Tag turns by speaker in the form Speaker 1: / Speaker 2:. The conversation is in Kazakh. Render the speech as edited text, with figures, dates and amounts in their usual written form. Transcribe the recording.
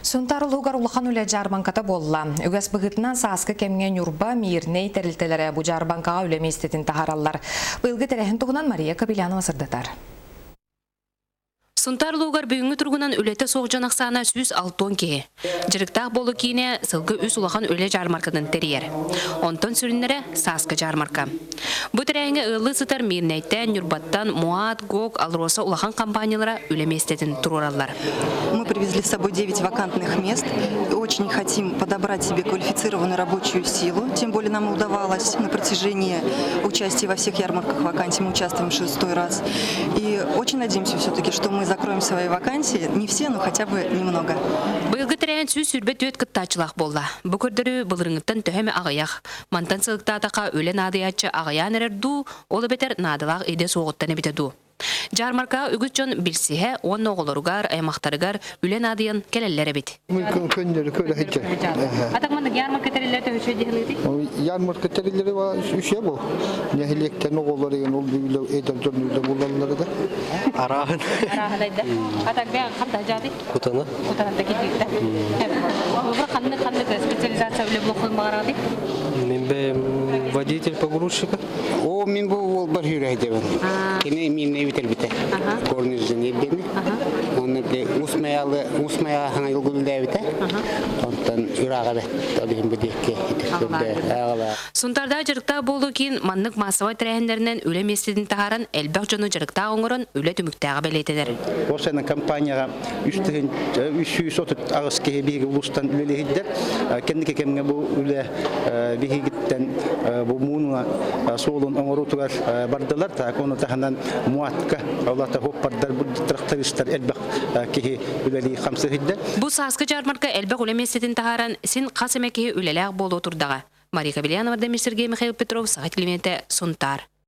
Speaker 1: Сунтар улугар улахан үле жарбанката болла. Үгәс быгытынан саскы кемген юрба мирней терилтелері бу жарбанкаға үлеместетін тахараллар. Быйлғы тәрәхін туғынан Мария Капилянова сырдатар.
Speaker 2: Сунтар улугар бүгінгі тұрғынан үлеті соғжан ақсана сүз алтон кеге. Жырықтақ болу кейіне сылғы үс улахан үле жармаркадан терьер. Онтон сүрінлері саскы жармарка. Бұ тәрәңі ылы сытар мирнейттен, юрбаттан, Муат, Гог, Алроса улахан компаниялара үлеместетін тұрураллар.
Speaker 3: Мы привезли с собой 9 вакантных мест. Очень хотим подобрать себе квалифицированную рабочую силу. Тем более нам удавалось на протяжении участия во всех ярмарках вакансий. Мы участвуем 6-й раз. И очень надеемся все-таки, что мы закроем свои вакансии. Не все, но хотя бы немного.
Speaker 2: Быйылғы тәрән сүз сүрбет өт кыттачылақ болла. Бұ көрдірі бұлырыңыттан төхеме ағаяқ. Мантан сылықтатақа өлі надыячы ағаян әрерду, олы бетер надылақ иде соғыттаны бітеду. Жармарка үгіт жон білсіге, он оғылырғар, аймақтарығар үлен адыян келелері бит.
Speaker 4: Көндері көлі хетчі.
Speaker 2: Атақманды ярмарка тәрелері өші дегіледі?
Speaker 4: Ярмарка тәрелері үші бұл. Нәхілектен оғылары ең ол бүйлі әйдер жон үйлі болалары да.
Speaker 5: Арағын.
Speaker 2: Арағын айды. Атақ бәң қамда жады?
Speaker 5: Құтаны.
Speaker 2: Құтанында кетейді. Бұр қанды специализация үлі бұл қылын бағарады?
Speaker 5: Мен бе водитель погрузчика.
Speaker 6: О, мен бұл бір жүрейдебін. Кені мен өтел біте. Көрініздің елдені. Оны бі ұсмаяға хаңа үлгілді әбіте. Онтан үраға бәт. Табиғын бүдекке.
Speaker 2: Сунтарда жырықта болу кейін маннық масывай тірәхіндерінен үлі местетін тағаран әлбәқ жоны жырықта оңырын үлі түміктәға бәлейтедер.
Speaker 7: Осының компанияға 330 ағыз кеге бігі ұлыстан үлі хиддер. Кендіке кемге бұл үлі бігігіттен бұл мұнуға соғылын оңыру тұғар бардылар. Оны тағынан Муатқа Аллата хоппардар бұл трактористар әлбәқ кеге үлі қамсы хиддер.
Speaker 2: Бұл саскы жармарка әлбәқ үлі местетін тағаран сен қасыме кеге үлеләғ болу тұрдаға. Мария Капилянова, Демир Сергей, Михаил Петров, Сағат Клименте, Сунтар.